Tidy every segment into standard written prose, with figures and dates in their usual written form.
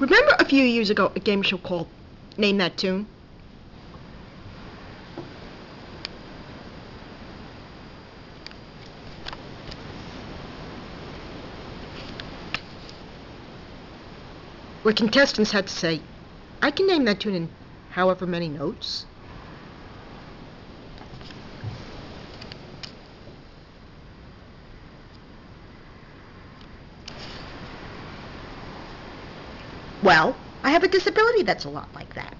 Remember a few years ago a game show called Name That Tune? Where contestants had to say, I can name that tune in however many notes. Well, I have a disability that's a lot like that.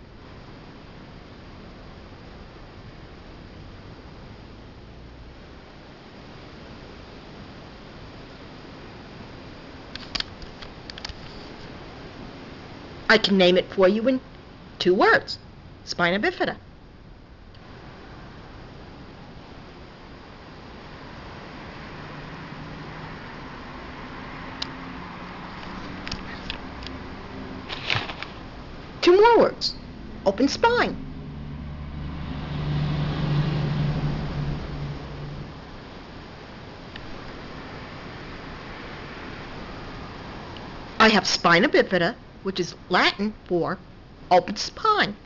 I can name it for you in 2 words. Spina Bifida. Two more words. Open spine. I have Spina Bifida, which is Latin for open spine.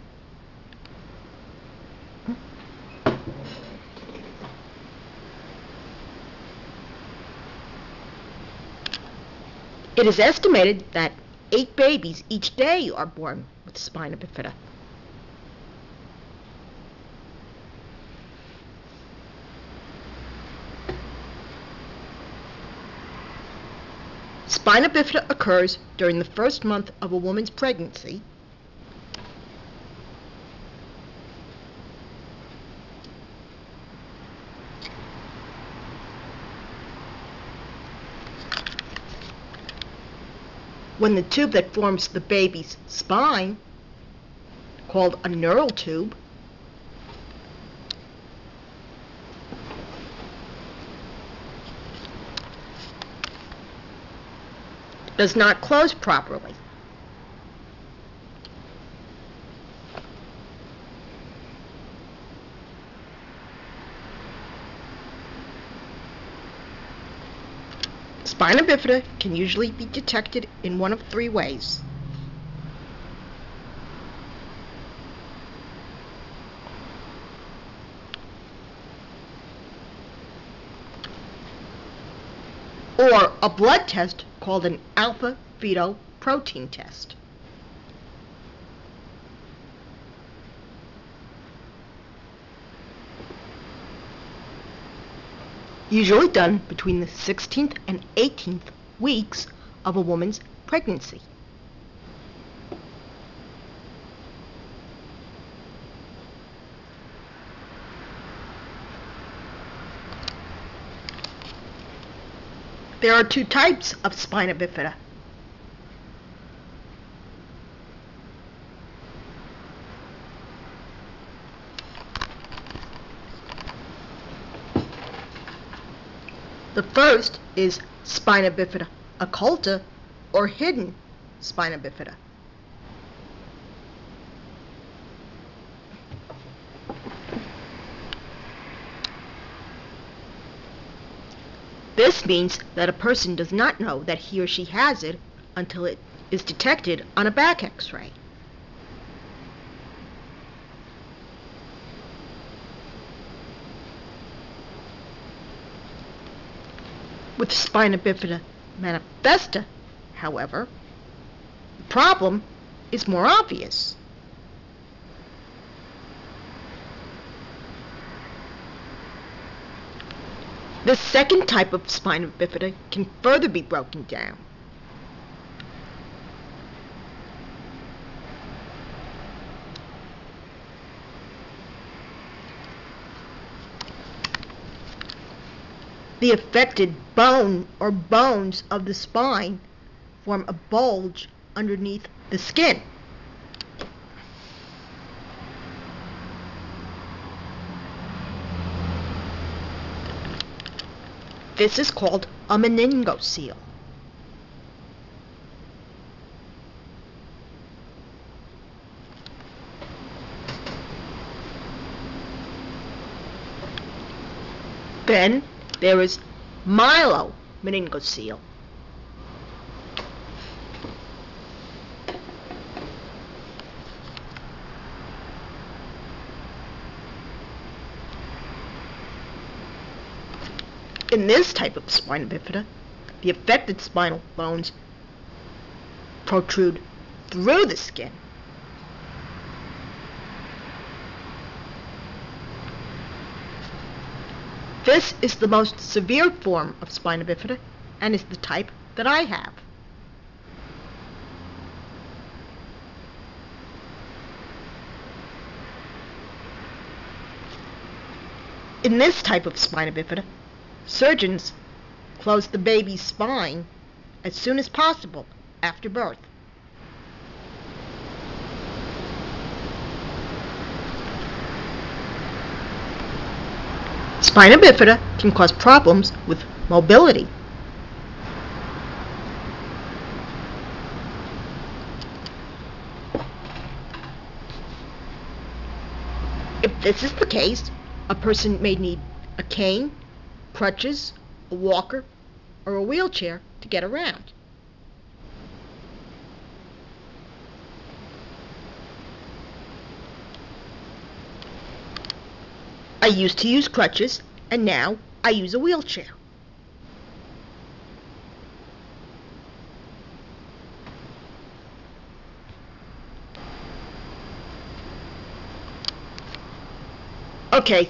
It is estimated that 8 babies each day are born with Spina Bifida. Spina Bifida occurs during the first month of a woman's pregnancy when the tube that forms the baby's spine, called a neural tube, does not close properly. Spina Bifida can usually be detected in one of 3 ways. Or a blood test called an alpha-fetoprotein test. Usually done between the 16th and 18th weeks of a woman's pregnancy. There are 2 types of Spina Bifida. The first is Spina Bifida occulta, or hidden Spina Bifida. This means that a person does not know that he or she has it until it is detected on a back X-ray. With Spina Bifida manifesta, however, the problem is more obvious. The second type of Spina Bifida can further be broken down. The affected bone or bones of the spine form a bulge underneath the skin. This is called a meningocele. Then there is myelomeningocele. In this type of spina bifida, the affected spinal bones protrude through the skin. This is the most severe form of spina bifida and is the type that I have. In this type of spina bifida, surgeons close the baby's spine as soon as possible after birth. Spina bifida can cause problems with mobility. If this is the case, a person may need a cane, crutches, a walker, or a wheelchair to get around. I used to use crutches, and now I use a wheelchair. Okay,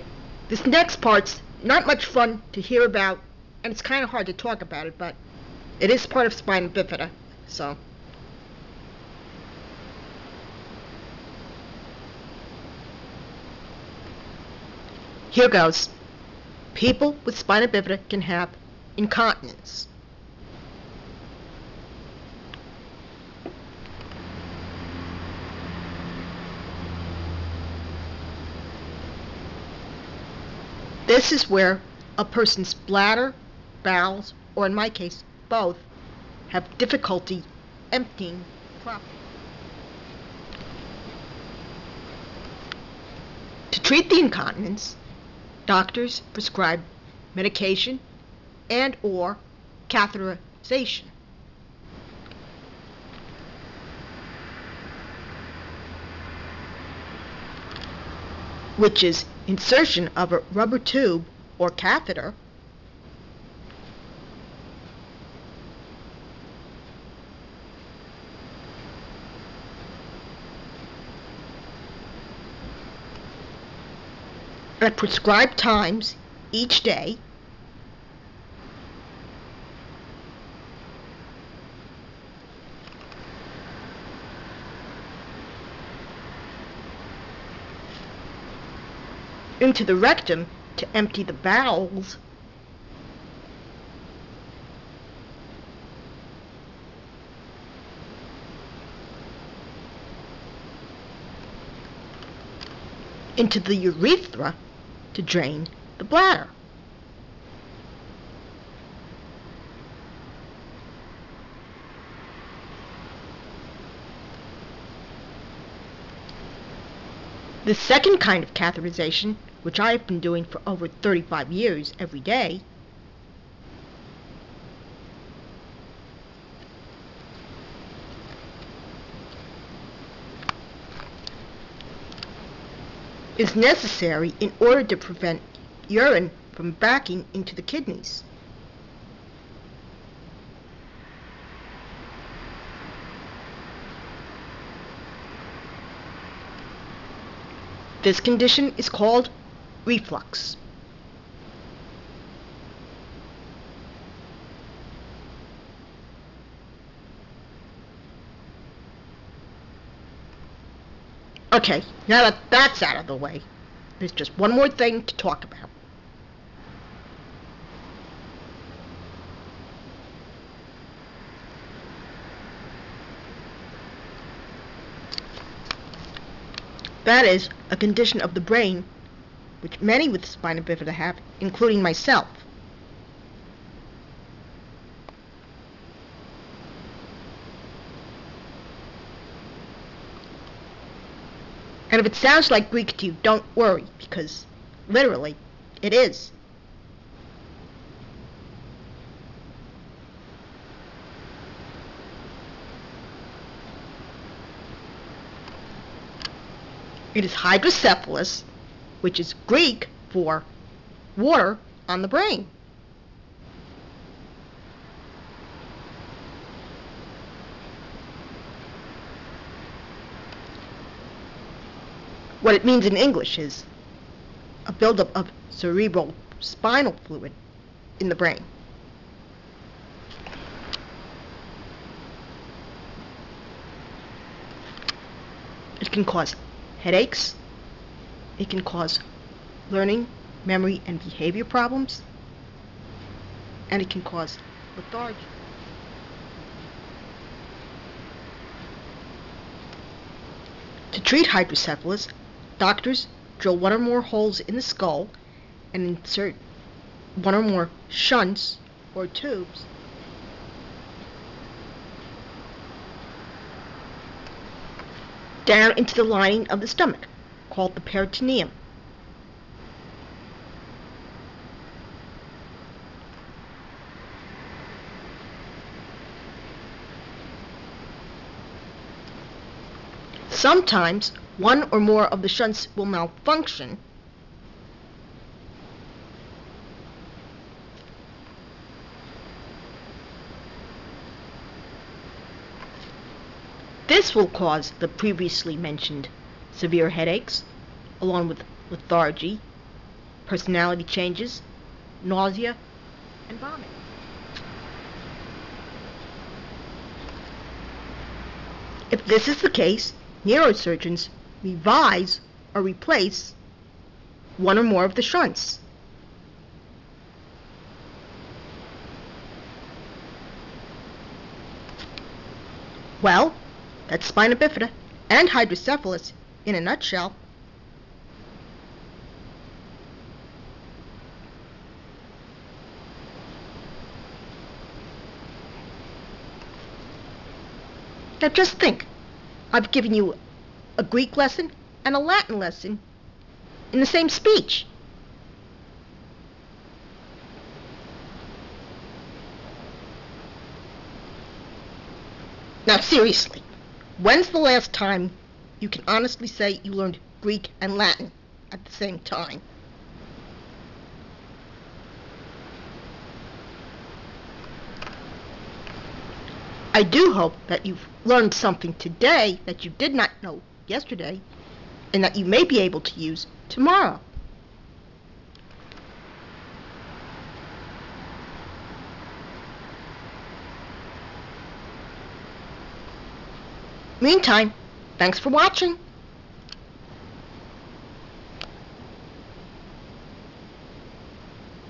this next part's not much fun to hear about, and it's kind of hard to talk about it, but it is part of spina bifida, so. Here goes. People with spina bifida can have incontinence. This is where a person's bladder, bowels, or in my case, both, have difficulty emptying properly. To treat the incontinence, doctors prescribe medication and or catheterization. Which is insertion of a rubber tube or catheter at prescribed times each day into the rectum to empty the bowels, into the urethra to drain the bladder. The second kind of catheterization, which I have been doing for over 35 years every day, is necessary in order to prevent urine from backing into the kidneys. This condition is called reflux. Okay, now that that's out of the way, there's just one more thing to talk about. That is a condition of the brain which many with spina bifida have, including myself. And if it sounds like Greek to you, don't worry, because literally, it is. It is hydrocephalus, which is Greek for water on the brain. What it means in English is a buildup of cerebral spinal fluid in the brain. It can cause headaches. It can cause learning, memory, and behavior problems. And it can cause lethargy. To treat hydrocephalus, doctors drill one or more holes in the skull and insert one or more shunts or tubes down into the lining of the stomach, called the peritoneum. Sometimes one or more of the shunts will malfunction, this will cause the previously mentioned severe headaches, along with lethargy, personality changes, nausea, and vomiting. If this is the case, neurosurgeons revise or replace one or more of the shunts. Well, that's spina bifida and hydrocephalus in a nutshell. Now just think, I've given you a Greek lesson and a Latin lesson in the same speech. Now seriously, when's the last time you can honestly say you learned Greek and Latin at the same time? I do hope that you've learned something today that you did not know yesterday, and that you may be able to use tomorrow. Meantime, thanks for watching.